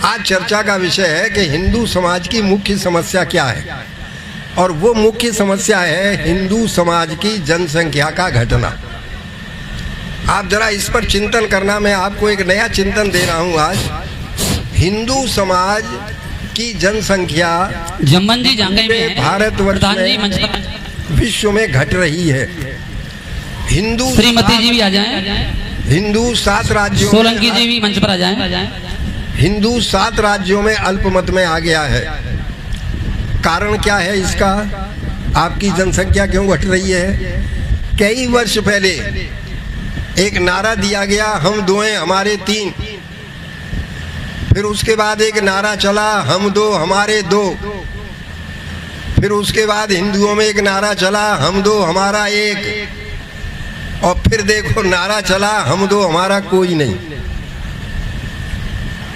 आज चर्चा का विषय है कि हिंदू समाज की मुख्य समस्या क्या है, और वो मुख्य समस्या है हिंदू समाज की जनसंख्या का घटना। आप जरा इस पर चिंतन करना। मैं आपको एक नया चिंतन दे रहा हूँ आज। हिंदू समाज की जनसंख्या जम्मन जी जांगे में भारतवर्ष में विश्व में घट रही है। हिंदू श्रीमती जी भी आ जाएं, हिंदू 7 राज्यों, सोलंकी जी भी मंच पर आ जाएं। हिंदू 7 राज्यों में अल्पमत में आ गया है। कारण क्या है इसका? आपकी जनसंख्या क्यों घट रही है? कई वर्ष पहले एक नारा दिया गया, हम 2 हैं हमारे 3। फिर उसके बाद एक नारा चला, हम 2 हमारे 2। फिर उसके बाद हिंदुओं में एक नारा चला, हम 2 हमारा 1। और फिर देखो नारा चला, हम 2 हमारा कोई नहीं।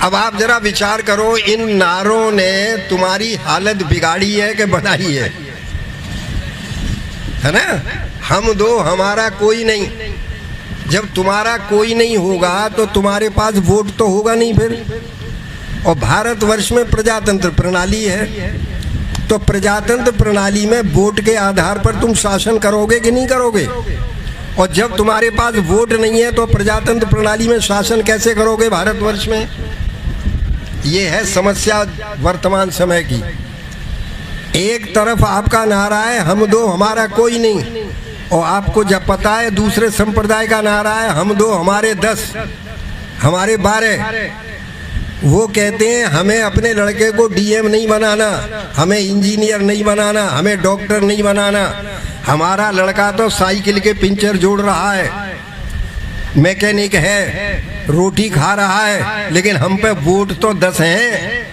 अब आप जरा विचार करो, इन नारों ने तुम्हारी हालत बिगाड़ी है कि बनाई है ना? हम 2 हमारा कोई नहीं। जब तुम्हारा कोई नहीं होगा तो तुम्हारे पास वोट तो होगा नहीं फिर। और भारतवर्ष में प्रजातंत्र प्रणाली है, तो प्रजातंत्र प्रणाली में वोट के आधार पर तुम शासन करोगे कि नहीं करोगे? और जब तुम्हारे पास वोट नहीं है तो प्रजातंत्र प्रणाली में शासन कैसे करोगे भारतवर्ष में? ये है समस्या वर्तमान समय की। एक तरफ आपका नारा है, हम 2 हमारा कोई नहीं, और आपको जब पता है दूसरे संप्रदाय का नारा है, हम 2 हमारे 10, हमारे 12। वो कहते हैं हमें अपने लड़के को डीएम नहीं बनाना, हमें इंजीनियर नहीं बनाना, हमें डॉक्टर नहीं बनाना। हमारा लड़का तो साइकिल के पंचर जोड़ रहा है, मैकेनिक है, रोटी खा रहा है, लेकिन हम पे वोट तो 10 हैं।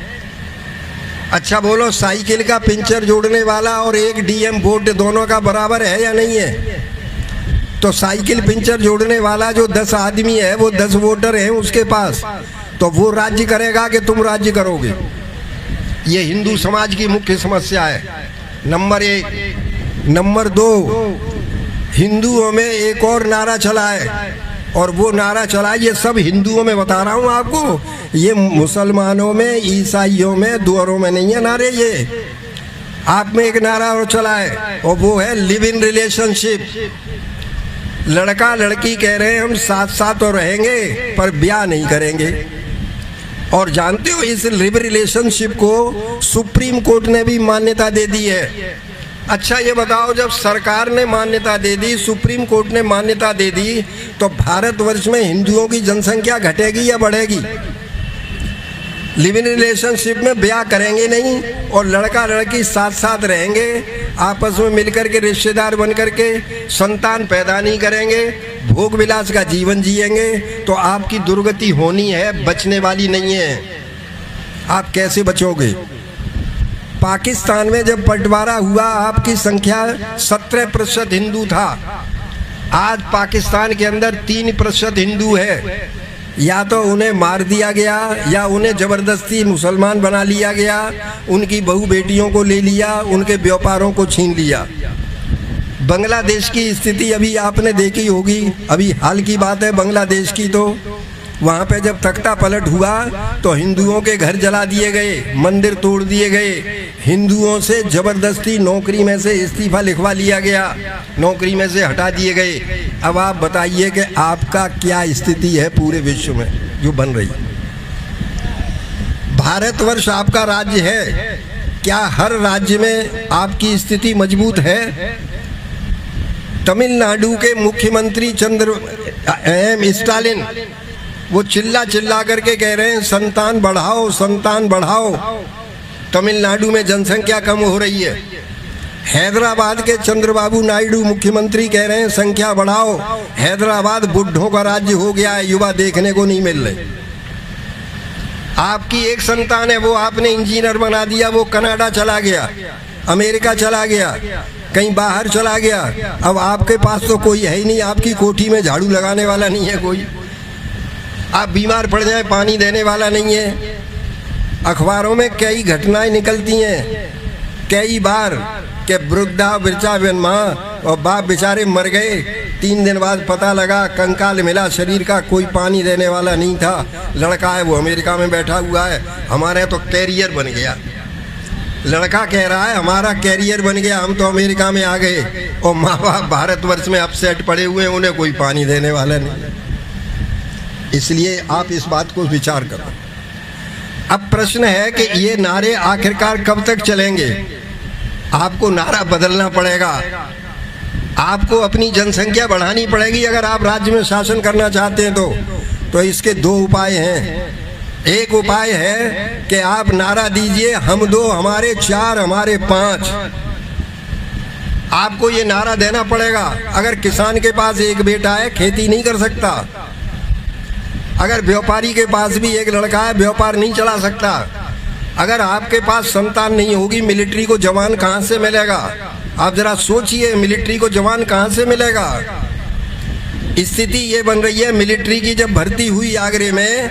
अच्छा बोलो, साइकिल का पंचर जोड़ने वाला और एक डीएम वोट दोनों का बराबर है या नहीं है? तो साइकिल पंचर जोड़ने वाला जो 10 आदमी है, वो 10 वोटर हैं उसके पास, तो वो राज्य करेगा कि तुम राज्य करोगे? ये हिंदू समाज की मुख्य समस्या है, नंबर 1। नंबर 2, हिंदुओं में एक और नारा चला है, और वो नारा चला, ये सब हिंदुओं में बता रहा हूँ आपको, ये मुसलमानों में, ईसाइयों में, दूसरों में नहीं है नारे। ये आप में एक नारा और चला है, और वो है लिव इन रिलेशनशिप। लड़का लड़की कह रहे हैं हम साथ साथ तो रहेंगे पर ब्याह नहीं करेंगे। और जानते हो, इस लिव रिलेशनशिप को सुप्रीम कोर्ट ने भी मान्यता दे दी है। अच्छा ये बताओ, जब सरकार ने मान्यता दे दी, सुप्रीम कोर्ट ने मान्यता दे दी, तो भारतवर्ष में हिंदुओं की जनसंख्या घटेगी या बढ़ेगी? लिव इन रिलेशनशिप में ब्याह करेंगे नहीं, और लड़का लड़की साथ साथ रहेंगे, आपस में मिलकर के रिश्तेदार बन करके संतान पैदा नहीं करेंगे, भोग विलास का जीवन जिएंगे, तो आपकी दुर्गति होनी है, बचने वाली नहीं है। आप कैसे बचोगे? पाकिस्तान में जब बंटवारा हुआ, आपकी संख्या 17% हिंदू था। आज पाकिस्तान के अंदर 3% हिंदू है। या तो उन्हें मार दिया गया, या उन्हें जबरदस्ती मुसलमान बना लिया गया, उनकी बहू बेटियों को ले लिया, उनके व्यापारों को छीन लिया। बांग्लादेश की स्थिति अभी आपने देखी होगी, अभी हाल की बात है बांग्लादेश की। तो वहाँ पे जब तख्ता पलट हुआ तो हिंदुओं के घर जला दिए गए, मंदिर तोड़ दिए गए, हिंदुओं से जबरदस्ती नौकरी में से इस्तीफा लिखवा लिया गया, नौकरी में से हटा दिए गए। अब आप बताइए कि आपका क्या स्थिति है पूरे विश्व में जो बन रही? भारतवर्ष आपका राज्य है, क्या हर राज्य में आपकी स्थिति मजबूत है? तमिलनाडु के मुख्यमंत्री स्टालिन, वो चिल्ला चिल्ला करके कह रहे हैं संतान बढ़ाओ, संतान बढ़ाओ। तमिलनाडु में जनसंख्या कम हो रही है। हैदराबाद के चंद्रबाबू नायडू मुख्यमंत्री कह रहे हैं संख्या बढ़ाओ, हैदराबाद बुढ़ों का राज्य हो गया है, युवा देखने को नहीं मिल रहे। आपकी एक संतान है, वो आपने इंजीनियर बना दिया, वो कनाडा चला गया, अमेरिका चला गया, कहीं बाहर चला गया। अब आपके पास तो कोई है ही नहीं, आपकी कोठी में झाड़ू लगाने वाला नहीं है कोई, आप बीमार पड़ जाए पानी देने वाला नहीं है। अखबारों में कई घटनाएं निकलती हैं कई बार कि वृद्धा माँ और बाप बेचारे मर गए, 3 दिन बाद पता लगा कंकाल मिला शरीर का, कोई पानी देने वाला नहीं था। लड़का है वो अमेरिका में बैठा हुआ है, हमारे तो कैरियर बन गया। लड़का कह रहा है हमारा कैरियर बन गया, हम तो अमेरिका में आ गए और माँ बाप भारतवर्ष में अपसेट पड़े हुए हैं, उन्हें कोई पानी देने वाला नहीं। इसलिए आप इस बात को विचार करो। अब प्रश्न है कि ये नारे आखिरकार कब तक चलेंगे? आपको नारा बदलना पड़ेगा, आपको अपनी जनसंख्या बढ़ानी पड़ेगी अगर आप राज्य में शासन करना चाहते हैं तो इसके 2 उपाय हैं। एक उपाय है कि आप नारा दीजिए हम 2 हमारे 4 हमारे 5। आपको ये नारा देना पड़ेगा। अगर किसान के पास एक बेटा है, खेती नहीं कर सकता। अगर व्यापारी के पास भी एक लड़का है, व्यापार नहीं चला सकता। अगर आपके पास संतान नहीं होगी, मिलिट्री को जवान कहाँ से मिलेगा? आप जरा सोचिए, मिलिट्री को जवान कहाँ से मिलेगा? स्थिति ये बन रही है, मिलिट्री की जब भर्ती हुई आगरे में,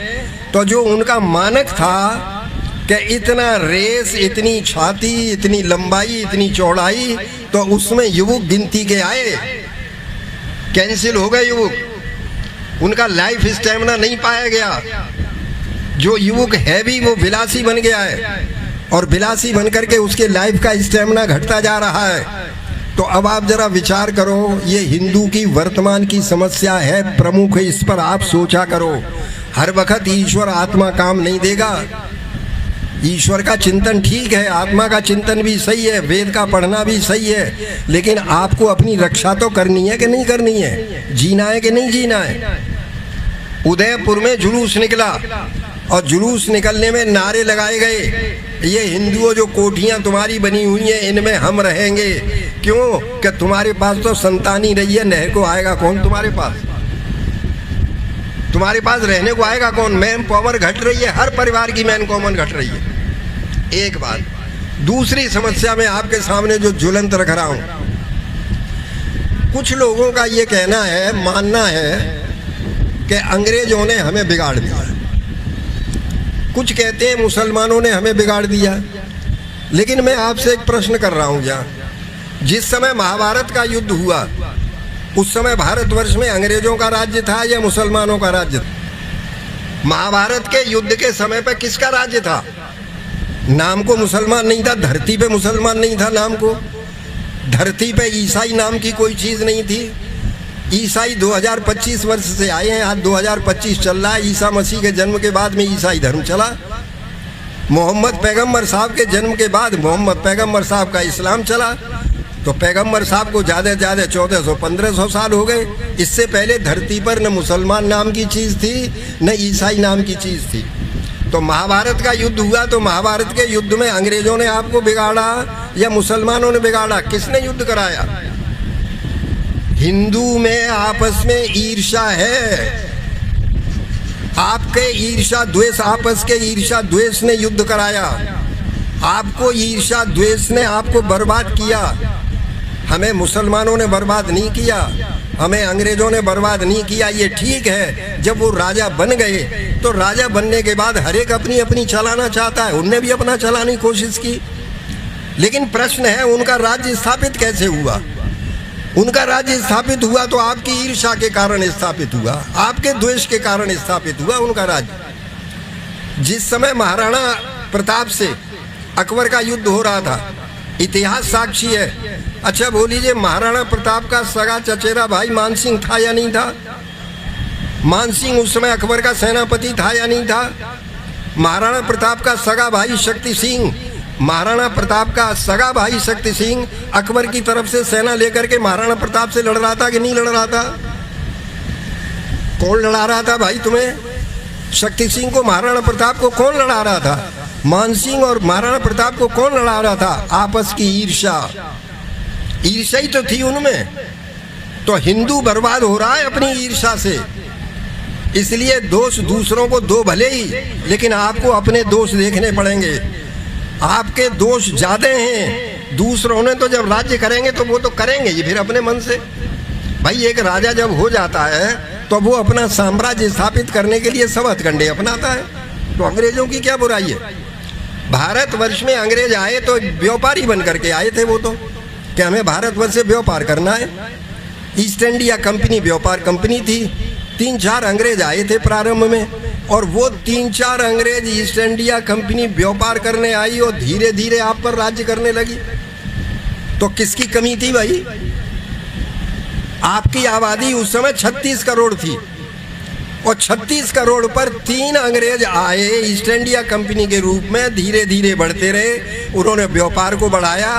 तो जो उनका मानक था कि इतना रेस, इतनी छाती, इतनी लंबाई, इतनी चौड़ाई, तो उसमें युवक गिनती के आए, कैंसिल हो गए युवक। उनका लाइफ स्टेमिना नहीं पाया गया। जो युवक है भी वो विलासी बन गया है, और विलासी बन करके उसके लाइफ का स्टेमिना घटता जा रहा है। तो अब आप जरा विचार करो, ये हिंदू की वर्तमान की समस्या है, प्रमुख है, इस पर आप सोचा करो। हर वक्त ईश्वर आत्मा काम नहीं देगा। ईश्वर का चिंतन ठीक है, आत्मा का चिंतन भी सही है, वेद का पढ़ना भी सही है, लेकिन आपको अपनी रक्षा तो करनी है कि नहीं करनी है? जीना है कि नहीं जीना है? उदयपुर में जुलूस निकला और जुलूस निकलने में नारे लगाए गए, ये हिंदुओं जो कोठियां तुम्हारी बनी हुई हैं इनमें हम रहेंगे। क्यों? कि तुम्हारे पास तो संतान ही रही है, नहर को आएगा कौन तुम्हारे पास? तुम्हारे पास रहने को आएगा कौन? मैन पावर घट रही है, हर परिवार की मैन कॉमन घट रही है। एक बात। दूसरी समस्या में आपके सामने जो ज्वलंत रख रहा हूं, कुछ लोगों का ये कहना है, मानना है कि अंग्रेजों ने हमें बिगाड़ दिया। कुछ कहते हैं मुसलमानों ने हमें बिगाड़ दिया। लेकिन मैं आपसे एक प्रश्न कर रहा हूं, जहाँ जिस समय महाभारत का युद्ध हुआ उस समय भारतवर्ष में अंग्रेजों का राज्य था या मुसलमानों का राज्य था? महाभारत के युद्ध के समय पर किसका राज्य था? नाम को मुसलमान नहीं था, धरती पे मुसलमान नहीं था नाम को, धरती पे ईसाई नाम की कोई चीज नहीं थी। ईसाई 2025 वर्ष से आए हैं, आज 2025 चल रहा है। ईसा मसीह के जन्म के बाद में ईसाई धर्म चला। मोहम्मद पैगंबर साहब के जन्म के बाद मोहम्मद पैगंबर साहब का इस्लाम चला। तो पैगंबर साहब को ज़्यादा से ज़्यादा 1400-1500 साल हो गए। इससे पहले धरती पर न मुसलमान नाम की चीज़ थी न ईसाई नाम की चीज़ थी। तो महाभारत का युद्ध हुआ, तो महाभारत के युद्ध में अंग्रेजों ने आपको बिगाड़ा या मुसलमानों ने बिगाड़ा? किसने युद्ध कराया? हिंदू में आपस में ईर्ष्या है। आपके ईर्ष्या द्वेष, आपस के ईर्ष्या द्वेष ने युद्ध कराया। आपको ईर्ष्या द्वेष ने आपको बर्बाद किया। हमें मुसलमानों ने बर्बाद नहीं किया, हमें अंग्रेजों ने बर्बाद नहीं किया। ये ठीक है, जब वो राजा बन गए तो राजा बनने के बाद हर एक अपनी अपनी चलाना चाहता है। उनने भी अपना चलाने की कोशिश की, लेकिन प्रश्न है उनका राज्य स्थापित कैसे हुआ? उनका राज्य स्थापित हुआ तो आपकी ईर्ष्या के कारण स्थापित हुआ, आपके द्वेष के कारण स्थापित हुआ उनका राज्य। जिस समय महाराणा प्रताप से अकबर का युद्ध हो रहा था, इतिहास साक्षी है। अच्छा बोलिए, महाराणा प्रताप का सगा चचेरा भाई मानसिंह था या नहीं था? मानसिंह उस समय अकबर का सेनापति था या नहीं था? महाराणा प्रताप का सगा भाई शक्ति सिंह, महाराणा प्रताप का सगा भाई शक्ति सिंह अकबर की तरफ से सेना लेकर के महाराणा प्रताप से लड़ रहा था कि नहीं लड़ रहा था? कौन लड़ा रहा था भाई तुम्हें? शक्ति सिंह को, महाराणा प्रताप को कौन लड़ा रहा था? मानसिंह और महाराणा प्रताप को कौन लड़ा रहा था? आपस की ईर्ष्या, ईर्ष्या ही तो थी उनमें। तो हिंदू बर्बाद हो रहा है अपनी ईर्ष्या से। इसलिए दोष दूसरों को दो भले ही, लेकिन आपको अपने दोष देखने पड़ेंगे। आपके दोष ज्यादा हैं। दूसरों ने तो जब राज्य करेंगे तो वो तो करेंगे ही फिर अपने मन से। भाई एक राजा जब हो जाता है तो वो अपना साम्राज्य स्थापित करने के लिए सब हथकंडे अपनाता है। तो अंग्रेजों की क्या बुराई है? भारतवर्ष में अंग्रेज आए तो व्यापारी बन करके आए थे वो तो, कि हमें भारतवर्ष से व्यापार करना है। ईस्ट इंडिया कंपनी व्यापार कंपनी थी। 3-4 अंग्रेज आए थे प्रारंभ में, और वो 3-4 अंग्रेज ईस्ट इंडिया कंपनी व्यापार करने आई और धीरे धीरे आप पर राज्य करने लगी। तो किसकी कमी थी भाई? आपकी आबादी उस समय 36 करोड़ थी, और 36 करोड़ पर 3 अंग्रेज आए ईस्ट इंडिया कंपनी के रूप में, धीरे धीरे बढ़ते रहे। उन्होंने व्यापार को बढ़ाया,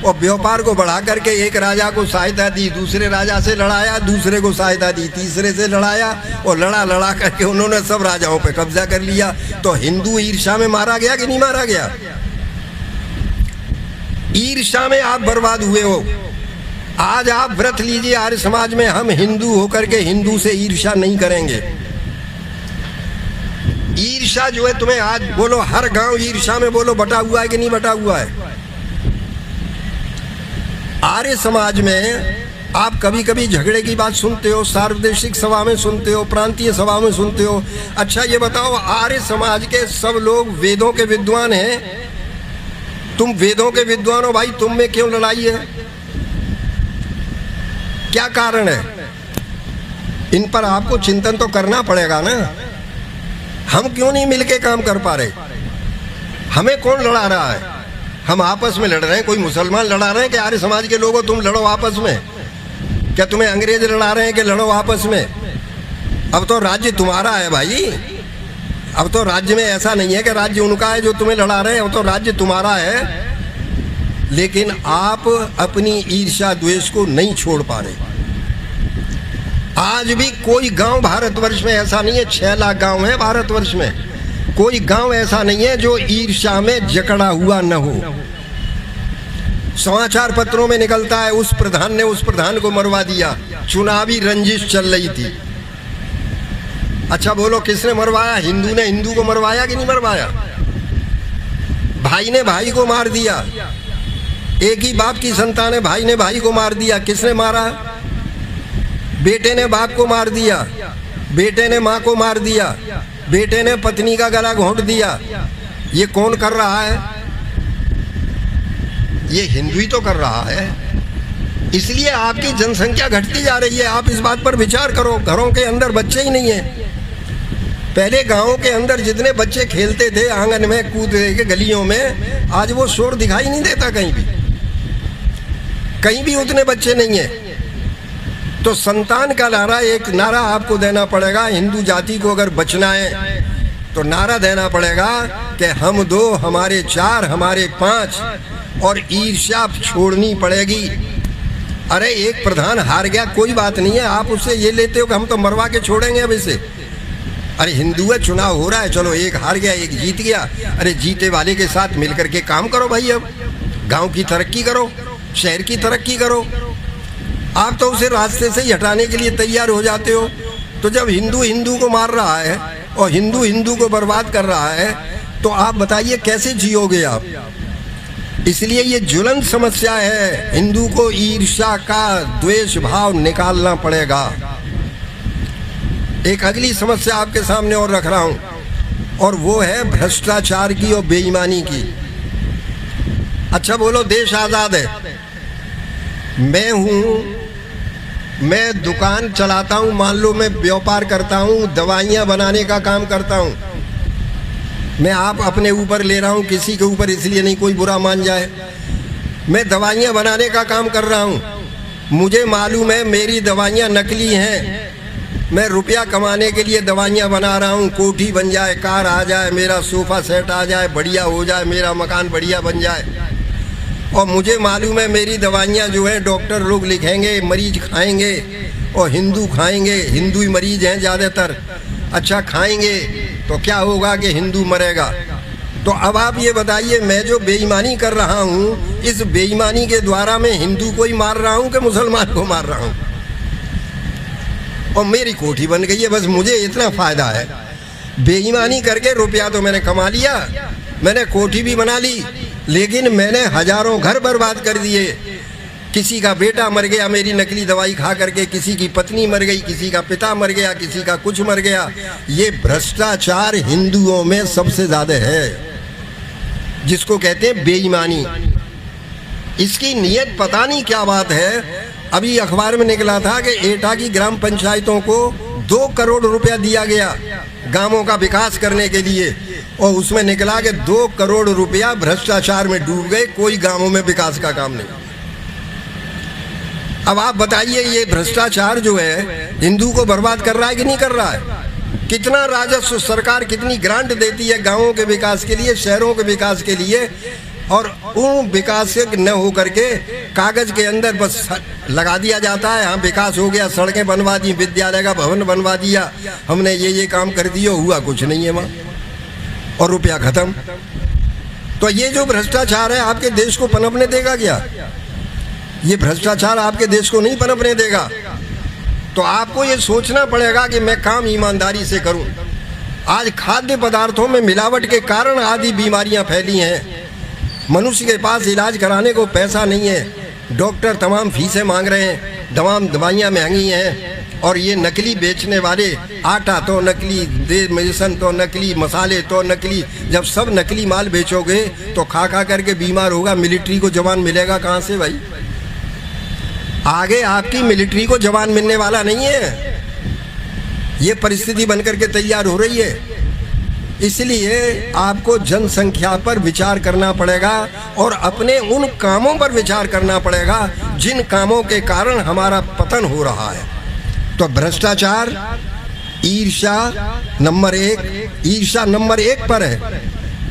और व्यापार को बढ़ा करके एक राजा को सहायता दी, दूसरे राजा से लड़ाया, दूसरे को सहायता दी, तीसरे से लड़ाया, और लड़ा करके उन्होंने सब राजाओं पे कब्जा कर लिया। तो हिंदू ईर्ष्या में मारा गया कि नहीं मारा गया? ईर्ष्या में आप बर्बाद हुए हो। आज आप व्रत लीजिए आर्य समाज में, हम हिंदू होकर के हिंदू से ईर्ष्या नहीं करेंगे। ईर्ष्या जो है तुम्हें आज बोलो, हर गांव ईर्ष्या में बोलो बटा हुआ है कि नहीं बटा हुआ है? आर्य समाज में आप कभी कभी झगड़े की बात सुनते हो, सार्वदेशिक सभा में सुनते हो, प्रांतीय सभा में सुनते हो। अच्छा ये बताओ, आर्य समाज के सब लोग वेदों के विद्वान हैं, तुम वेदों के विद्वान हो भाई, तुम में क्यों लड़ाई है? क्या कारण है? इन पर आपको चिंतन तो करना पड़ेगा ना। हम क्यों नहीं मिलके काम कर पा रहे? हमें कौन लड़ा रहा है? हम आपस में लड़ रहे हैं। कोई मुसलमान लड़ा रहे हैं कि आर्य समाज के लोगों तुम लड़ो आपस में? क्या तुम्हें अंग्रेज लड़ा रहे हैं कि लड़ो आपस में? अब तो राज्य तुम्हारा है भाई। अब तो राज्य में ऐसा नहीं है कि राज्य उनका है जो तुम्हें लड़ा रहे हैं, अब तो राज्य तुम्हारा है। लेकिन आप अपनी ईर्ष्या द्वेष को नहीं छोड़ पा रहे। आज भी कोई गांव भारतवर्ष में ऐसा नहीं है, 6 लाख गांव है भारतवर्ष में, कोई गांव ऐसा नहीं है जो ईर्ष्या में जकड़ा हुआ न हो। समाचार पत्रों में निकलता है उस प्रधान ने उस प्रधान को मरवा दिया, चुनावी रंजिश चल रही थी। अच्छा बोलो, किसने मरवाया? हिंदू ने हिंदू को मरवाया कि नहीं मरवाया? भाई ने भाई को मार दिया, एक ही बाप की संतान है, भाई ने भाई को मार दिया। किसने मारा? बेटे ने बाप को मार दिया, बेटे ने माँ को मार दिया, बेटे ने पत्नी का गला घोंट दिया। ये कौन कर रहा है? ये हिंदू ही तो कर रहा है। इसलिए आपकी जनसंख्या घटती जा रही है। आप इस बात पर विचार करो, घरों के अंदर बच्चे ही नहीं है। पहले गांवों के अंदर जितने बच्चे खेलते थे आंगन में, कूद के गलियों में, आज वो शोर दिखाई नहीं देता कहीं भी। कहीं भी उतने बच्चे नहीं है। तो संतान का नारा, एक नारा आपको देना पड़ेगा। हिंदू जाति को अगर बचना है तो नारा देना पड़ेगा कि हम 2, हमारे 4, हमारे 5, और ईर्ष्या छोड़नी पड़ेगी। अरे एक प्रधान हार गया, कोई बात नहीं है, आप उससे ये लेते हो कि हम तो मरवा के छोड़ेंगे अब इसे। अरे हिंदू है, चुनाव हो रहा है, चलो एक हार गया एक जीत गया। अरे जीते वाले के साथ मिलकर के काम करो भाई। अब गांव की तरक्की करो, शहर की तरक्की करो। आप तो उसे रास्ते से ही हटाने के लिए तैयार हो जाते हो। तो जब हिंदू हिंदू को मार रहा है और हिंदू हिंदू को बर्बाद कर रहा है, तो आप बताइए कैसे जियोगे आप? इसलिए ये ज्वलंत समस्या है। हिंदू को ईर्ष्या का द्वेष भाव निकालना पड़ेगा। एक अगली समस्या आपके सामने और रख रहा हूं, और वो है भ्रष्टाचार की और बेईमानी की। अच्छा बोलो, देश आजाद है, मैं दुकान चलाता हूं, मान लो मैं व्यापार करता हूं, दवाइयां बनाने का काम करता हूं। मैं आप अपने ऊपर ले रहा हूं, किसी के ऊपर इसलिए नहीं कोई बुरा मान जाए। मैं दवाइयां बनाने का काम कर रहा हूं, मुझे मालूम है मेरी दवाइयां नकली हैं। मैं रुपया कमाने के लिए दवाइयां बना रहा हूं, कोठी बन जाए, कार आ जाए, मेरा सोफा सेट आ जाए, बढ़िया हो जाए, मेरा मकान बढ़िया बन जाए। और मुझे मालूम है मेरी दवाइयाँ जो है डॉक्टर लोग लिखेंगे, मरीज खाएंगे, और हिंदू खाएंगे, हिंदू ही मरीज हैं ज़्यादातर। अच्छा खाएंगे तो क्या होगा कि हिंदू मरेगा। तो अब आप ये बताइए, मैं जो बेईमानी कर रहा हूँ, इस बेईमानी के द्वारा मैं हिंदू को ही मार रहा हूँ कि मुसलमान को मार रहा हूँ? और मेरी कोठी बन गई है, बस मुझे इतना फ़ायदा है। बेईमानी करके रुपया तो मैंने कमा लिया, मैंने कोठी भी बना ली, लेकिन मैंने हजारों घर बर्बाद कर दिए। किसी का बेटा मर गया मेरी नकली दवाई खा करके, किसी की पत्नी मर गई, किसी का पिता मर गया, किसी का कुछ मर गया। ये भ्रष्टाचार हिंदुओं में सबसे ज़्यादा है, जिसको कहते हैं बेईमानी। इसकी नीयत पता नहीं क्या बात है, अभी अखबार में निकला था कि एटा की ग्राम पंचायतों को 2 करोड़ रुपया दिया गया गांवों का विकास करने के लिए, और उसमें निकला कि 2 करोड़ रुपया भ्रष्टाचार में डूब गए, कोई गांवों में विकास का काम नहीं। अब आप बताइए, ये भ्रष्टाचार जो है हिंदू को बर्बाद कर रहा है कि नहीं कर रहा है? कितना राजस्व सरकार कितनी ग्रांट देती है गांवों के विकास के लिए, शहरों के विकास के लिए, और उन विकास से न हो करके कागज के अंदर बस लगा दिया जाता है, हाँ विकास हो गया, सड़कें बनवा दी, विद्यालय का भवन बनवा दिया, हमने ये काम कर दिया, हुआ कुछ नहीं है वहाँ, और रुपया खत्म। तो ये जो भ्रष्टाचार है आपके देश को पनपने देगा क्या? ये भ्रष्टाचार आपके देश को नहीं पनपने देगा। तो आपको ये सोचना पड़ेगा कि मैं काम ईमानदारी से करूं। आज खाद्य पदार्थों में मिलावट के कारण आदि बीमारियां फैली हैं। मनुष्य के पास इलाज कराने को पैसा नहीं है, डॉक्टर तमाम फीसें मांग रहे हैं, दवाइयाँ महंगी हैं, और ये नकली बेचने वाले आटा तो नकली, मेडिसन तो नकली, मसाले तो नकली। जब सब नकली माल बेचोगे तो खा खा करके बीमार होगा, मिलिट्री को जवान मिलेगा कहाँ से भाई? आगे आपकी मिलिट्री को जवान मिलने वाला नहीं है। ये परिस्थिति बनकर के तैयार हो रही है। इसलिए आपको जनसंख्या पर विचार करना पड़ेगा और अपने उन कामों पर विचार करना पड़ेगा जिन कामों के कारण हमारा पतन हो रहा है। तो भ्रष्टाचार, ईर्ष्या नंबर 1, ईर्ष्या नंबर 1 पर है।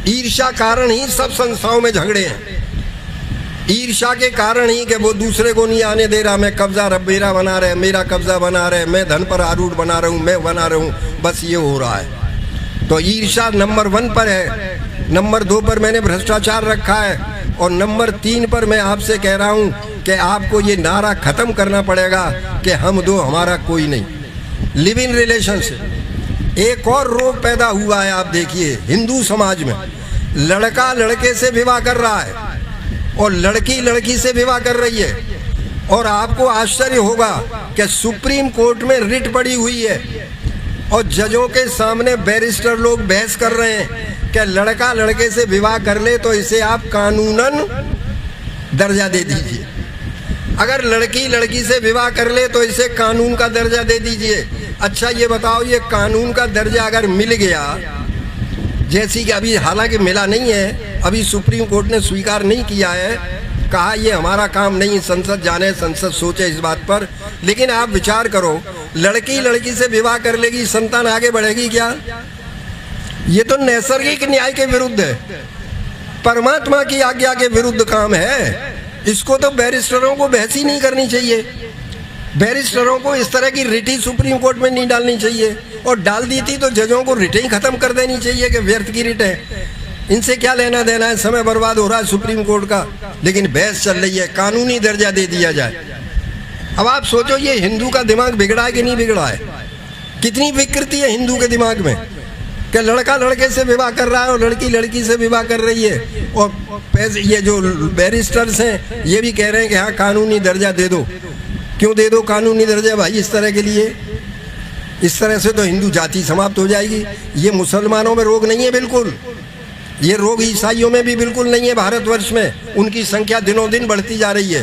ईर्ष्या कारण ही सब संस्थाओं में झगड़े हैं। ईर्ष्या के कारण ही कि वो दूसरे को नहीं आने दे रहा, मैं कब्जा मेरा बना रहे, मेरा कब्जा बना रहे, मैं धन पर आरूढ़ बना रहा हूँ, मैं बना रहा हूँ, बस ये हो रहा है। तो ईर्ष्या नंबर 1 पर है। नंबर 2 पर मैंने भ्रष्टाचार रखा है, और नंबर 3 पर मैं आपसे कह रहा हूँ कि आपको ये नारा खत्म करना पड़ेगा कि हम दो हमारा कोई नहीं। लिव इन रिलेशनशिप एक और रोग पैदा हुआ है। आप देखिए हिंदू समाज में लड़का लड़के से विवाह कर रहा है और लड़की लड़की से विवाह कर रही है, और आपको आश्चर्य होगा कि सुप्रीम कोर्ट में रिट पड़ी हुई है और जजों के सामने बैरिस्टर लोग बहस कर रहे हैं कि लड़का लड़के से विवाह कर ले तो इसे आप कानूनन दर्जा दे दीजिए, अगर लड़की लड़की से विवाह कर ले तो इसे कानून का दर्जा दे दीजिए। अच्छा ये बताओ, ये कानून का दर्जा अगर मिल गया, जैसी कि अभी हालांकि मिला नहीं है, अभी सुप्रीम कोर्ट ने स्वीकार नहीं किया है, कहा ये हमारा काम नहीं, संसद जाने, संसद सोचे इस बात पर। लेकिन आप विचार करो, लड़की लड़की से विवाह कर लेगी, संतान आगे बढ़ेगी क्या? ये तो नैसर्गिक न्याय के विरुद्ध है, परमात्मा की आज्ञा के विरुद्ध काम है। इसको तो बैरिस्टरों को बहस ही नहीं करनी चाहिए। बैरिस्टरों को इस तरह की रिटें सुप्रीम कोर्ट में नहीं डालनी चाहिए, और डाल दी थी तो जजों को रिटें ही खत्म कर देनी चाहिए कि व्यर्थ की रिटें, इनसे क्या लेना देना है, समय बर्बाद हो रहा है सुप्रीम कोर्ट का। लेकिन बहस चल रही है, कानूनी दर्जा दे दिया जाए। अब आप सोचो ये हिंदू का दिमाग बिगड़ा है कि नहीं बिगड़ा है? कितनी विकृति है हिंदू के दिमाग में कि लड़का लड़के से विवाह कर रहा है और लड़की लड़की से विवाह कर रही है, और ये जो बैरिस्टर्स हैं ये भी कह रहे हैं कि हाँ कानूनी दर्जा दे दो। क्यों दे दो कानूनी दर्जा भाई इस तरह के लिए? इस तरह से तो हिंदू जाति समाप्त हो जाएगी। ये मुसलमानों में रोग नहीं है बिल्कुल, ये रोग ईसाइयों में भी बिल्कुल नहीं है। भारतवर्ष में उनकी संख्या दिनों दिन बढ़ती जा रही है।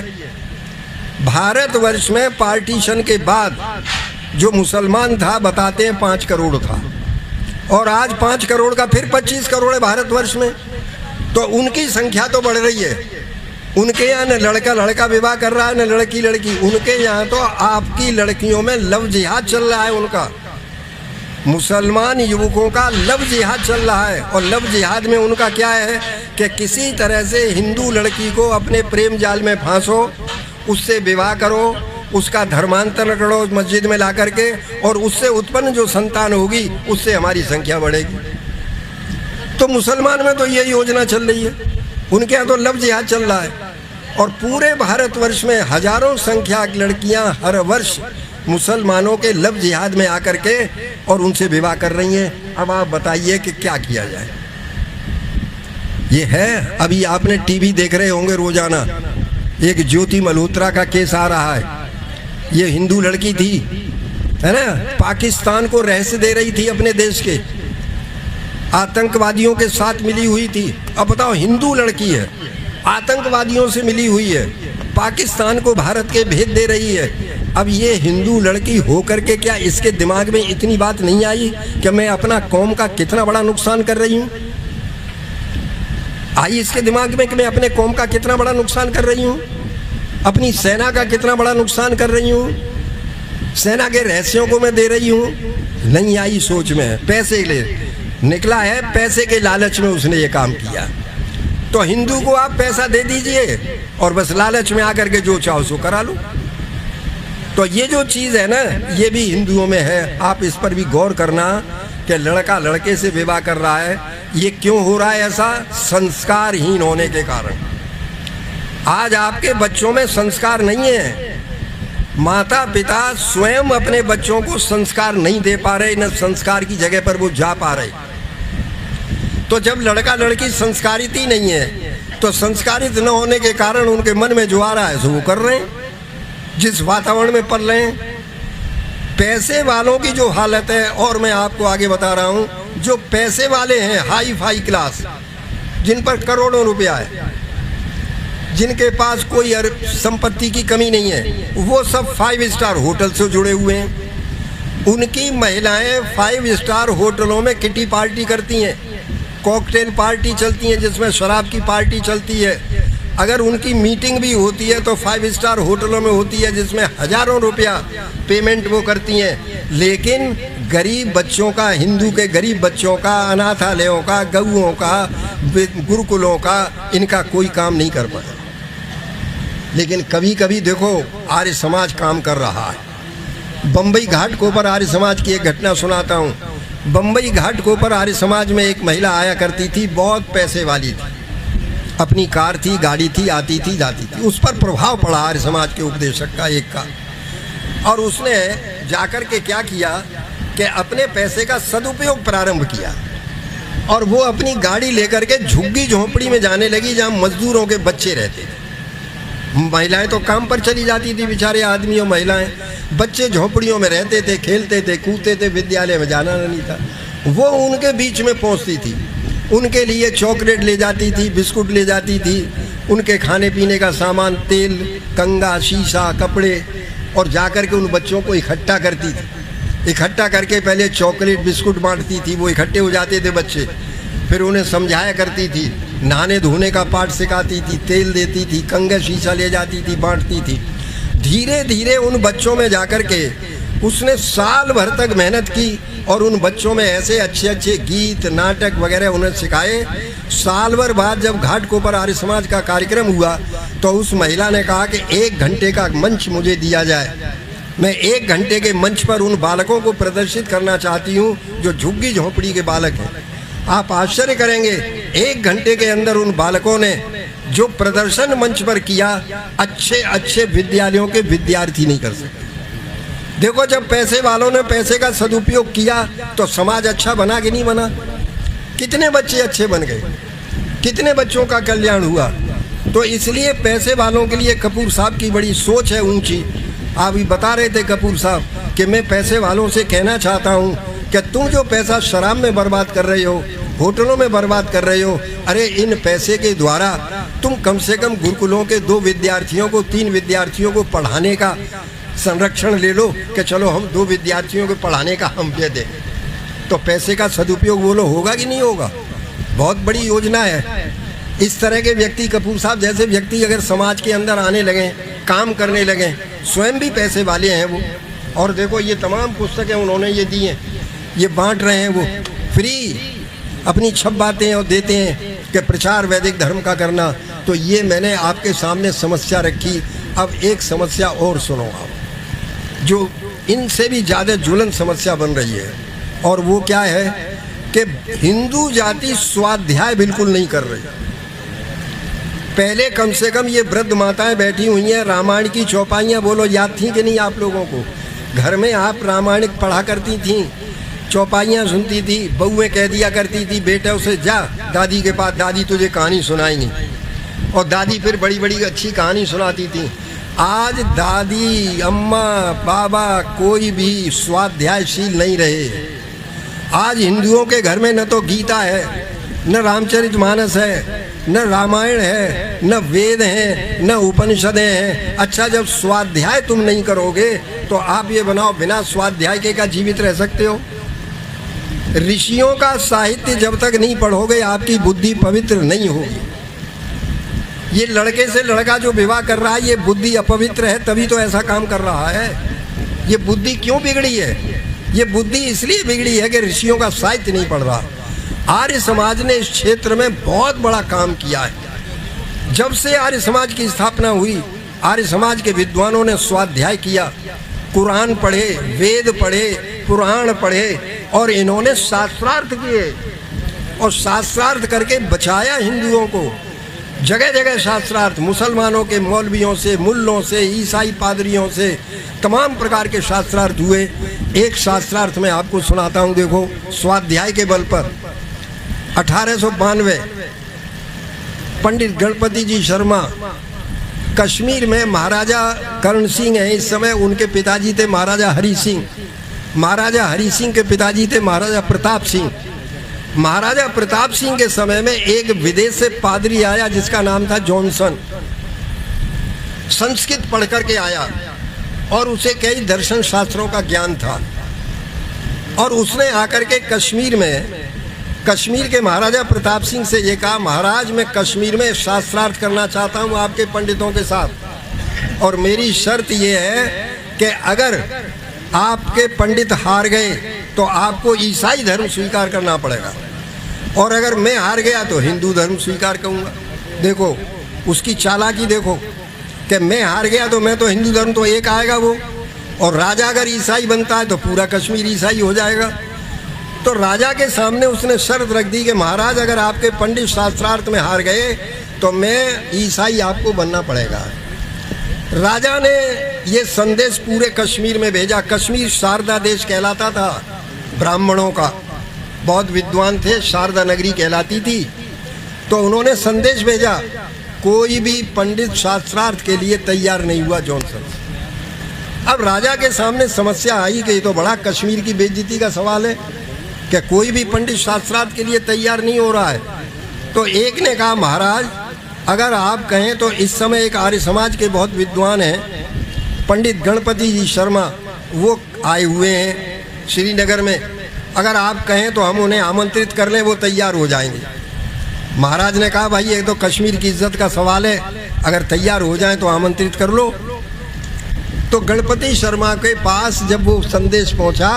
भारतवर्ष में पार्टीशन के बाद जो मुसलमान था बताते हैं 5 करोड़ था, और आज 5 करोड़ का फिर 25 करोड़ है भारतवर्ष में। तो उनकी संख्या तो बढ़ रही है। उनके यहाँ न लड़का लड़का विवाह कर रहा है न लड़की लड़की, उनके यहाँ तो आपकी लड़कियों में लव जिहाद चल रहा है। उनका मुसलमान युवकों का लव जिहाद चल रहा है, और लव जिहाद में उनका क्या है कि किसी तरह से हिंदू लड़की को अपने प्रेम जाल में फांसो, उससे विवाह करो, उसका धर्मांतरण करो मस्जिद में ला करके, और उससे उत्पन्न जो संतान होगी उससे हमारी संख्या बढ़ेगी। तो मुसलमान में तो ये योजना चल रही है, उनके यहाँ तो लव जिहाद चल रहा है। और पूरे भारतवर्ष में हजारों संख्या लड़कियां हर वर्ष मुसलमानों के लव जिहाद में आकर के और उनसे विवाह कर रही हैं। अब आप बताइए कि क्या किया जाए? ये है, अभी आपने टीवी देख रहे होंगे रोजाना, एक ज्योति मल्होत्रा का केस आ रहा है। ये हिंदू लड़की थी, है ना, पाकिस्तान को रहस्य दे रही थी अपने देश के, आतंकवादियों के साथ मिली हुई थी। अब बताओ हिंदू लड़की है, आतंकवादियों से मिली हुई है, पाकिस्तान को भारत के भेज दे रही है। अब ये हिंदू लड़की हो करके क्या इसके दिमाग में इतनी बात नहीं आई कि मैं अपना कौम का कितना बड़ा नुकसान कर रही हूँ? आई इसके दिमाग में कि मैं अपने कौम का कितना बड़ा नुकसान कर रही हूँ, अपनी सेना का कितना बड़ा नुकसान कर रही हूँ, सेना के रहस्यों को मैं दे रही हूँ? नहीं आई सोच में। पैसे ले निकला है, पैसे के लालच में उसने ये काम किया। तो हिंदू को आप पैसा दे दीजिए और बस लालच में आकर के जो चाहो सो करा लो। तो ये जो चीज़ है ना, ये भी हिंदुओं में है। आप इस पर भी गौर करना कि लड़का लड़के से विवाह कर रहा है, ये क्यों हो रहा है ऐसा? संस्कारहीन होने के कारण। आज आपके बच्चों में संस्कार नहीं है। माता पिता स्वयं अपने बच्चों को संस्कार नहीं दे पा रहे, न संस्कार की जगह पर वो जा पा रहे। तो जब लड़का लड़की संस्कारित ही नहीं है, तो संस्कारित न होने के कारण उनके मन में जो आ रहा है सो वो कर रहे हैं, जिस वातावरण में पल रहे हैं। पैसे वालों की जो हालत है, और मैं आपको आगे बता रहा हूँ, जो पैसे वाले हैं हाई फाई क्लास, जिन पर करोड़ों रुपया है, जिनके पास कोई संपत्ति की कमी नहीं है, वो सब 5 स्टार होटल से जुड़े हुए हैं। उनकी महिलाएं 5 स्टार होटलों में किटी पार्टी करती हैं, कॉकटेल पार्टी चलती है जिसमें शराब की पार्टी चलती है। अगर उनकी मीटिंग भी होती है तो 5 स्टार होटलों में होती है जिसमें हजारों रुपया पेमेंट वो करती हैं। लेकिन गरीब बच्चों का, हिंदू के गरीब बच्चों का, अनाथालयों का, गऊओं का, गुरुकुलों का, इनका कोई काम नहीं कर पाता। लेकिन कभी कभी देखो आर्य समाज काम कर रहा है। बम्बई घाट के ऊपर आर्य समाज की एक घटना सुनाता हूँ। बम्बई घाट के ऊपर आर्य समाज में एक महिला आया करती थी, बहुत पैसे वाली थी, अपनी कार थी, गाड़ी थी, आती थी जाती थी। उस पर प्रभाव पड़ा आर्य समाज के उपदेशक का, एक का, और उसने जाकर के क्या किया कि अपने पैसे का सदुपयोग प्रारंभ किया और वो अपनी गाड़ी लेकर के झुग्गी झोंपड़ी में जाने लगी जहाँ मजदूरों के बच्चे रहते थे। महिलाएं तो काम पर चली जाती थी, बेचारे आदमी और महिलाएं, बच्चे झोंपड़ियों में रहते थे, खेलते थे, कूदते थे, विद्यालय में जाना नहीं था। वो उनके बीच में पहुंचती थी, उनके लिए चॉकलेट ले जाती थी, बिस्कुट ले जाती थी, उनके खाने पीने का सामान, तेल, कंगा, शीशा, कपड़े, और जाकर के उन बच्चों को इकट्ठा करती थी। इकट्ठा करके पहले चॉकलेट बिस्कुट बांटती थी, वो इकट्ठे हो जाते थे बच्चे, फिर उन्हें समझाया करती थी, नहाने धोने का पाठ सिखाती थी, तेल देती थी, कंगा शीशा ले जाती थी, बांटती थी। धीरे धीरे उन बच्चों में जाकर के उसने साल भर तक मेहनत की और उन बच्चों में ऐसे अच्छे अच्छे गीत, नाटक वगैरह उन्हें सिखाए। साल भर बाद जब घाट के ऊपर आर्य समाज का कार्यक्रम हुआ तो उस महिला ने कहा कि 1 घंटे का मंच मुझे दिया जाए, मैं 1 घंटे के मंच पर उन बालकों को प्रदर्शित करना चाहती हूँ जो झुग्गी झोंपड़ी के बालक हैं। आप आश्चर्य करेंगे, 1 घंटे के अंदर उन बालकों ने जो प्रदर्शन मंच पर किया, अच्छे अच्छे विद्यालयों के विद्यार्थी नहीं कर सकते। देखो, जब पैसे वालों ने पैसे का सदुपयोग किया तो समाज अच्छा बना कि नहीं बना? कितने बच्चे अच्छे बन गए, कितने बच्चों का कल्याण हुआ। तो इसलिए पैसे वालों के लिए कपूर साहब की बड़ी सोच है ऊंची। आप भी बता रहे थे कपूर साहब कि मैं पैसे वालों से कहना चाहता हूँ कि तुम जो पैसा शराब में बर्बाद कर रहे हो, होटलों में बर्बाद कर रहे हो, अरे इन पैसे के द्वारा तुम कम से कम गुरुकुलों के 2 विद्यार्थियों को, 3 विद्यार्थियों को पढ़ाने का संरक्षण ले लो कि चलो हम 2 विद्यार्थियों को पढ़ाने का हम दे दें। तो पैसे का सदुपयोग बोलो होगा कि नहीं होगा? बहुत बड़ी योजना है। इस तरह के व्यक्ति, कपूर साहब जैसे व्यक्ति अगर समाज के अंदर आने लगे, काम करने लगे, स्वयं भी पैसे वाले हैं वो। और देखो ये तमाम पुस्तकें उन्होंने ये दी हैं, ये बांट रहे हैं वो फ्री, अपनी छप बातें और देते हैं कि प्रचार वैदिक धर्म का करना। तो ये मैंने आपके सामने समस्या रखी। अब एक समस्या और सुनो आप, जो इनसे भी ज़्यादा ज्वलन समस्या बन रही है, और वो क्या है कि हिंदू जाति स्वाध्याय बिल्कुल नहीं कर रही। पहले कम से कम ये वृद्ध माताएं बैठी हुई हैं, रामायण की चौपाइयाँ बोलो याद थी कि नहीं आप लोगों को? घर में आप रामायण पढ़ा करती थीं, चौपाइयाँ सुनती थी, बहुएं कह दिया करती थी बेटे उसे जा दादी के पास, दादी तुझे कहानी सुनाएंगी, और दादी फिर बड़ी बड़ी अच्छी कहानी सुनाती थी। आज दादी, अम्मा, बाबा कोई भी स्वाध्यायशील नहीं रहे। आज हिंदुओं के घर में न तो गीता है, न रामचरितमानस है, न रामायण है, न वेद हैं, न उपनिषदें हैं। अच्छा, जब स्वाध्याय तुम नहीं करोगे तो आप ये बनाओ, बिना स्वाध्याय के क्या जीवित रह सकते हो? ऋषियों का साहित्य जब तक नहीं पढ़ोगे आपकी बुद्धि पवित्र नहीं होगी। ये लड़के से लड़का जो विवाह कर रहा है, ये बुद्धि अपवित्र है, तभी तो ऐसा काम कर रहा है। ये बुद्धि क्यों बिगड़ी है? ये बुद्धि इसलिए बिगड़ी है कि ऋषियों का साहित्य नहीं पढ़ रहा। आर्य समाज ने इस क्षेत्र में बहुत बड़ा काम किया है। जब से आर्य समाज की स्थापना हुई, आर्य समाज के विद्वानों ने स्वाध्याय किया, कुरान पढ़े, वेद पढ़े, पुराण पढ़े और इन्होंने शास्त्रार्थ किए और शास्त्रार्थ करके बचाया हिंदुओं को। जगह जगह शास्त्रार्थ, मुसलमानों के मौलवियों से, मुल्लों से, ईसाई पादरियों से तमाम प्रकार के शास्त्रार्थ हुए। एक शास्त्रार्थ में आपको सुनाता हूँ, देखो, स्वाध्याय के बल पर 1892 पंडित गणपति जी शर्मा कश्मीर में, महाराजा करण सिंह हैं इस समय, उनके पिताजी थे महाराजा हरि सिंह। महाराजा हरि सिंह के पिताजी थे महाराजा प्रताप सिंह। महाराजा प्रताप सिंह के समय में एक विदेश से पादरी आया जिसका नाम था जॉनसन। संस्कृत पढ़ करके आया और उसे कई दर्शन शास्त्रों का ज्ञान था और उसने आकर के कश्मीर में, कश्मीर के महाराजा प्रताप सिंह से ये कहा, महाराज मैं कश्मीर में शास्त्रार्थ करना चाहता हूँ आपके पंडितों के साथ, और मेरी शर्त ये है कि अगर आपके पंडित हार गए तो आपको ईसाई धर्म स्वीकार करना पड़ेगा, और अगर मैं हार गया तो हिंदू धर्म स्वीकार करूँगा। देखो उसकी चालाकी देखो कि मैं हार गया तो मैं तो हिंदू धर्म तो एक आएगा वो, और राजा अगर ईसाई बनता है तो पूरा कश्मीर ईसाई हो जाएगा। तो राजा के सामने उसने शर्त रख दी कि महाराज अगर आपके पंडित शास्त्रार्थ में हार गए तो मैं ईसाई आपको बनना पड़ेगा। राजा ने ये संदेश पूरे कश्मीर में भेजा। कश्मीर शारदा देश कहलाता था, ब्राह्मणों का, बहुत विद्वान थे, शारदा नगरी कहलाती थी। तो उन्होंने संदेश भेजा, कोई भी पंडित शास्त्रार्थ के लिए तैयार नहीं हुआ जॉनसन। अब राजा के सामने समस्या आई कि ये तो बड़ा कश्मीर की बेइज्जती का सवाल है कि कोई भी पंडित शास्त्रार्थ के लिए तैयार नहीं हो रहा है। तो एक ने कहा, महाराज अगर आप कहें तो इस समय एक आर्य समाज के बहुत विद्वान हैं, पंडित गणपति जी शर्मा, वो आए हुए हैं श्रीनगर में, अगर आप कहें तो हम उन्हें आमंत्रित कर लें, वो तैयार हो जाएंगे। महाराज ने कहा, भाई ये तो कश्मीर की इज्जत का सवाल है, अगर तैयार हो जाएं तो आमंत्रित कर लो। तो गणपति शर्मा के पास जब वो संदेश पहुंचा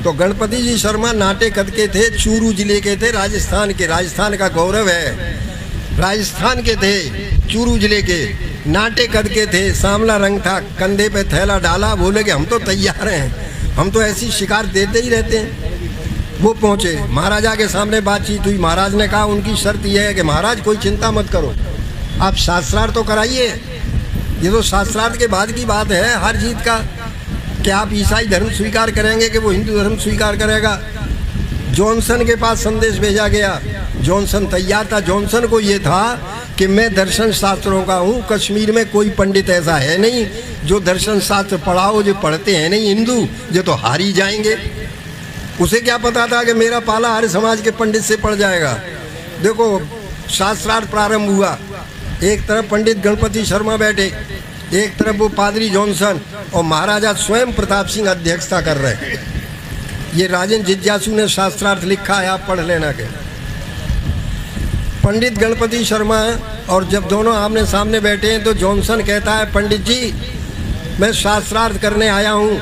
तो गणपति जी शर्मा नाटे कद के थे, चूरू जिले के थे, राजस्थान के, राजस्थान का गौरव है, राजस्थान के थे, चूरू जिले के, नाटे कद के थे, सांवला रंग था, कंधे पे थैला डाला, बोले कि हम तो तैयार हैं, हम तो ऐसी शिकार देते ही रहते हैं। वो पहुँचे, महाराजा के सामने बातचीत हुई। महाराज ने कहा, उनकी शर्त यह है कि महाराज कोई चिंता मत करो, आप शास्त्रार्थ तो कराइए, ये तो शास्त्रार्थ के बाद की बात है हर जीत का, कि आप ईसाई धर्म स्वीकार करेंगे कि वो हिंदू धर्म स्वीकार करेगा। जॉनसन के पास संदेश भेजा गया, जॉनसन तैयार था। जॉनसन को ये था कि मैं दर्शन शास्त्रों का हूँ, कश्मीर में कोई पंडित ऐसा है नहीं जो दर्शन शास्त्र पढ़ाओ, जो पढ़ते हैं नहीं हिंदू, जो तो हार ही जाएंगे। उसे क्या पता था कि मेरा पाला आर्य समाज के पंडित से पड़ जाएगा। देखो शास्त्रार्थ प्रारंभ हुआ, एक तरफ पंडित गणपति शर्मा बैठे, एक तरफ वो पादरी जॉनसन, और महाराजा स्वयं प्रताप सिंह अध्यक्षता कर रहे हैं। ये राजेंद्र जिज्ञासु ने शास्त्रार्थ लिखा है, आप पढ़ लेना के। पंडित गणपति शर्मा और जब दोनों आमने सामने बैठे हैं तो जॉनसन कहता है, पंडित जी मैं शास्त्रार्थ करने आया हूँ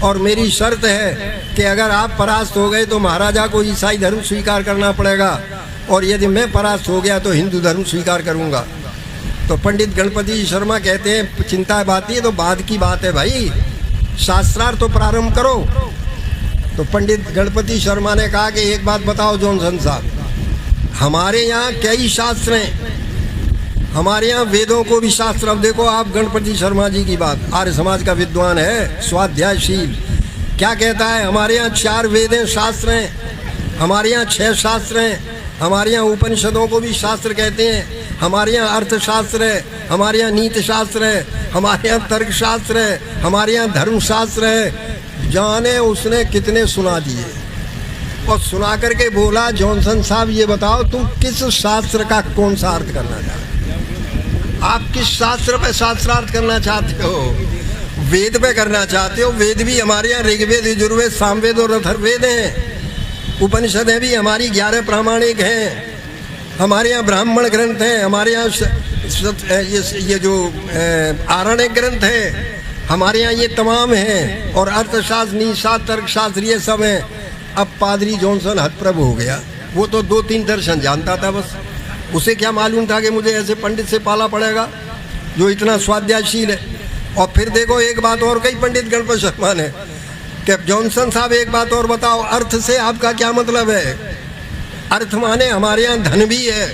और मेरी शर्त है कि अगर आप परास्त हो गए तो महाराजा को ईसाई धर्म स्वीकार करना पड़ेगा, और यदि मैं परास्त हो गया तो हिंदू धर्म स्वीकार करूँगा। तो पंडित गणपति शर्मा कहते हैं, चिंता बात नहीं है, तो बाद की बात है भाई, शास्त्रार्थ तो प्रारंभ करो। तो पंडित गणपति शर्मा ने कहा कि एक बात बताओ जॉनसन साहब, हमारे यहाँ कई शास्त्र हैं, हमारे यहाँ वेदों को भी शास्त्र, अब देखो आप गणपति शर्मा जी की बात, आर्य समाज का विद्वान है, स्वाध्यायशील, क्या कहता है, हमारे यहाँ 4 वेद हैं, शास्त्र हैं, हमारे यहाँ 6 शास्त्र हैं, हमारे यहाँ उपनिषदों को भी शास्त्र कहते हैं, हमारे यहाँ अर्थशास्त्र है, हमारे यहाँ नीति शास्त्र है, हमारे यहाँ तर्कशास्त्र है, हमारे यहाँ धर्मशास्त्र है। जाने उसने कितने सुना दिए, और सुना करके बोला, जॉनसन साहब ये बताओ तुम किस शास्त्र का कौन सा अर्थ करना चाहते हो? आप किस शास्त्र पे शास्त्रार्थ करना चाहते हो? वेद पे करना चाहते हो? वेद भी हमारे यहाँ ऋग्वेद, यजुर्वेद, सामवेद और अथर्ववेद हैं। उपनिषदें भी हमारी 11 प्रामाणिक हैं। हमारे यहाँ ब्राह्मण ग्रंथ हैं, हमारे यहाँ ये जो आरण्यक ग्रंथ है, हमारे यहाँ ये तमाम हैं। और अर्थशास्त्र, नीतिशास्त्र, तर्कशास्त्र ये सब हैं। अब पादरी जॉनसन हतप्रभ हो गया। वो तो 2-3 दर्शन जानता था बस। उसे क्या मालूम था कि मुझे ऐसे पंडित से पाला पड़ेगा जो इतना स्वाध्यायशील है। और फिर देखो एक बात और कही पंडित गणपत शर्मा ने कि जॉनसन साहब एक बात और बताओ, अर्थ से आपका क्या मतलब है? अर्थ माने हमारे यहाँ धन भी है।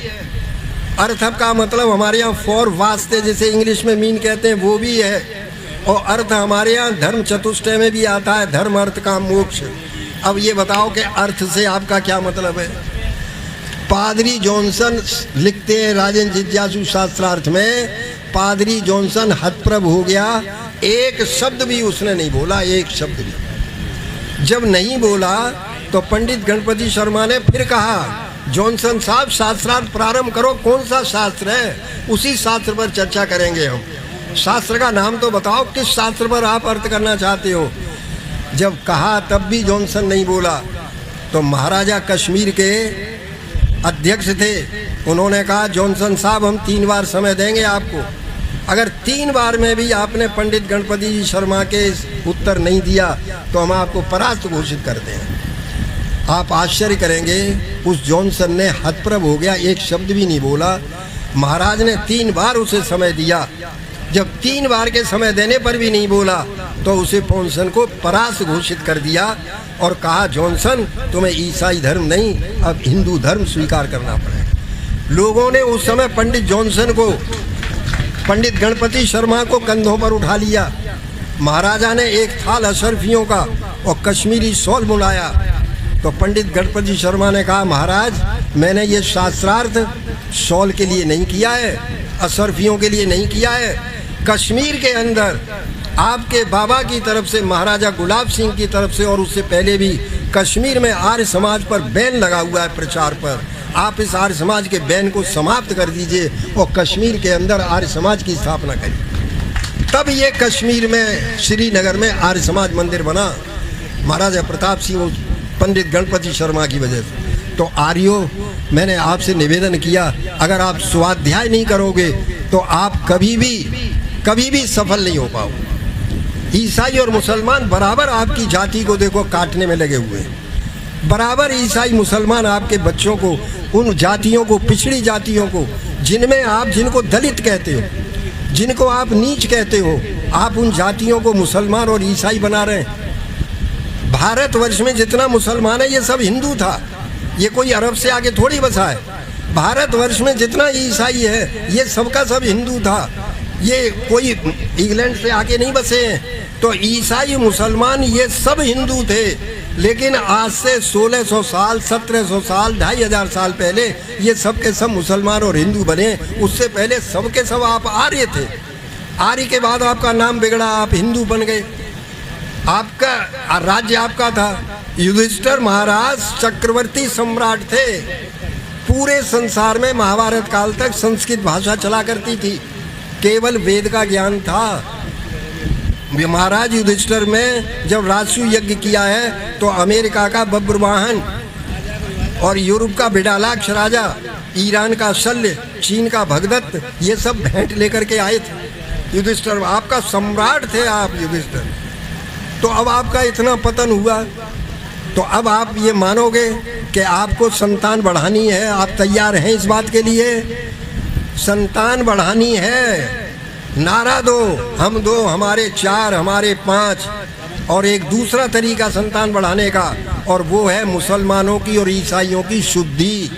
अर्थ का मतलब हमारे यहाँ फॉर, वास्ते, जैसे इंग्लिश में मीन कहते हैं, वो भी है। और अर्थ हमारे यहाँ धर्म चतुष्टय में भी आता है, धर्म अर्थ काम मोक्ष। अब ये बताओ कि अर्थ से आपका क्या मतलब है? पादरी जॉनसन लिखते हैं राजन जिज्ञासु शास्त्रार्थ में, पादरी जॉनसन हतप्रभ हो गया। एक शब्द भी उसने नहीं बोला, एक शब्द भी। जब नहीं बोला तो पंडित गणपति शर्मा ने फिर कहा, जॉनसन साहब शास्त्रार्थ प्रारंभ करो, कौन सा शास्त्र है? उसी शास्त्र पर चर्चा करेंगे हम। शास्त्र का नाम तो बताओ, किस शास्त्र पर आप अर्थ करना चाहते हो? जब कहा तब भी जॉनसन नहीं बोला। तो महाराजा कश्मीर के अध्यक्ष थे, उन्होंने कहा, जॉनसन साहब हम 3 बार समय देंगे आपको। अगर 3 बार में भी आपने पंडित गणपति शर्मा के उत्तर नहीं दिया तो हम आपको परास्त घोषित करते हैं। आप आश्चर्य करेंगे, उस जॉनसन ने हतप्रभ हो गया, एक शब्द भी नहीं बोला। महाराज ने 3 बार उसे समय दिया। जब 3 बार के समय देने पर भी नहीं बोला तो उसे जॉनसन को परास्त घोषित कर दिया और कहा, जॉनसन तुम्हें ईसाई धर्म नहीं, अब हिंदू धर्म स्वीकार करना पड़ेगा। लोगों ने उस समय पंडित जॉनसन को, पंडित गणपति शर्मा को कंधों पर उठा लिया। महाराजा ने एक थाल अशरफियों का और कश्मीरी शॉल बुलाया। तो पंडित गणपति शर्मा ने कहा, महाराज मैंने ये शास्त्रार्थ शॉल के लिए नहीं किया है, अशरफियों के लिए नहीं किया है। कश्मीर के अंदर आपके बाबा की तरफ से, महाराजा गुलाब सिंह की तरफ से, और उससे पहले भी कश्मीर में आर्य समाज पर बैन लगा हुआ है प्रचार पर। आप इस आर्य समाज के बैन को समाप्त कर दीजिए और कश्मीर के अंदर आर्य समाज की स्थापना करिए। तब ये कश्मीर में, श्रीनगर में आर्य समाज मंदिर बना, महाराजा प्रताप सिंह, पंडित गणपति शर्मा की वजह से। तो आर्यों, मैंने आपसे निवेदन किया, अगर आप स्वाध्याय नहीं करोगे तो आप कभी भी सफल नहीं हो पाओ। ईसाई और मुसलमान बराबर आपकी जाति को देखो काटने में लगे हुए हैं। बराबर ईसाई मुसलमान आपके बच्चों को, उन जातियों को, पिछड़ी जातियों को, जिनमें आप, जिनको दलित कहते हो, जिनको आप नीच कहते हो, आप उन जातियों को मुसलमान और ईसाई बना रहे हैं। भारतवर्ष में जितना मुसलमान है ये सब हिंदू था, ये कोई अरब से आके थोड़ी बसा है। भारतवर्ष में जितना ईसाई है ये सबका सब हिंदू था, ये कोई इंग्लैंड से आके नहीं बसे हैं। तो ईसाई मुसलमान ये सब हिंदू थे, लेकिन आज से 1600 साल, 1700 साल, 2500 साल पहले ये सब के सब मुसलमान और हिंदू बने। उससे पहले सब के सब आप आर्य थे। आर्य के बाद आपका नाम बिगड़ा, आप हिंदू बन गए। आपका राज्य आपका था। युधिष्ठिर महाराज चक्रवर्ती सम्राट थे। पूरे संसार में महाभारत काल तक संस्कृत भाषा चला करती थी, केवल वेद का ज्ञान था। महाराज युधिष्ठिर में जब राजसू यज्ञ किया है तो अमेरिका का बब्रवाहन और यूरोप का बिडालाक्ष राजा, ईरान का शल्य, चीन का भगदत्त, ये सब भेंट लेकर के आए थे। युधिष्ठिर आपका सम्राट थे आप युधिष्ठिर। तो अब आपका इतना पतन हुआ तो अब आप ये मानोगे कि आपको संतान बढ़ानी है? आप तैयार हैं इस बात के लिए? संतान बढ़ानी है, नारा दो, हम 2, हमारे 4, हमारे 5। और एक दूसरा तरीका संतान बढ़ाने का, और वो है मुसलमानों की और ईसाइयों की शुद्धि,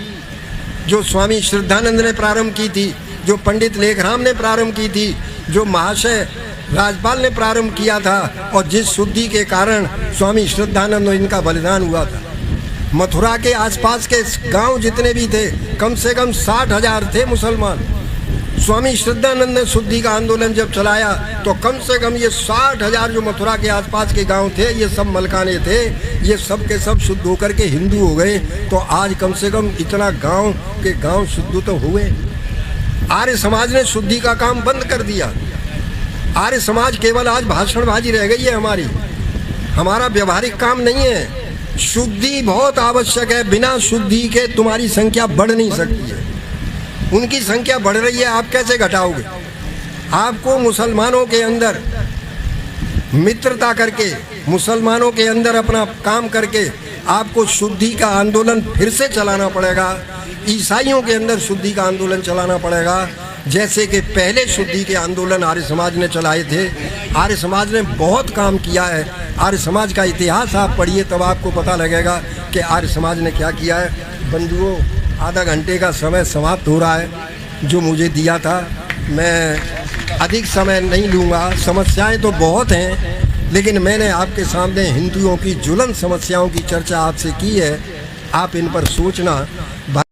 जो स्वामी श्रद्धानंद ने प्रारंभ की थी, जो पंडित लेखराम ने प्रारंभ की थी, जो महाशय राजपाल ने प्रारंभ किया था, और जिस शुद्धि के कारण स्वामी श्रद्धानंद और इनका बलिदान हुआ था। मथुरा के आसपास के गांव जितने भी थे, कम से कम 60,000 थे मुसलमान। स्वामी श्रद्धानंद ने शुद्धि का आंदोलन जब चलाया तो कम से कम ये 60,000 जो मथुरा के आसपास के गांव थे, ये सब मलकाने थे, ये सब के सब शुद्ध होकर के हिंदू हो गए। तो आज कम से कम इतना गांव के गांव शुद्ध तो हुए। आर्य समाज ने शुद्धि का काम बंद कर दिया। आर्य समाज केवल आज भाषणबाजी रह गई है हमारी, हमारा व्यवहारिक काम नहीं है। शुद्धि बहुत आवश्यक है, बिना शुद्धि के तुम्हारी संख्या बढ़ नहीं सकती है। उनकी संख्या बढ़ रही है, आप कैसे घटाओगे? आपको मुसलमानों के अंदर मित्रता करके, मुसलमानों के अंदर अपना काम करके आपको शुद्धि का आंदोलन फिर से चलाना पड़ेगा। ईसाइयों के अंदर शुद्धि का आंदोलन चलाना पड़ेगा, जैसे कि पहले शुद्धि के आंदोलन आर्य समाज ने चलाए थे। आर्य समाज ने बहुत काम किया है। आर्य समाज का इतिहास आप पढ़िए, तब आपको पता लगेगा कि आर्य समाज ने क्या किया है। बंधुओं, आधा घंटे का समय समाप्त हो रहा है जो मुझे दिया था। मैं अधिक समय नहीं लूँगा, समस्याएं तो बहुत हैं, लेकिन मैंने आपके सामने हिंदुओं की ज्वलंत समस्याओं की चर्चा आपसे की है। आप इन पर सोचना।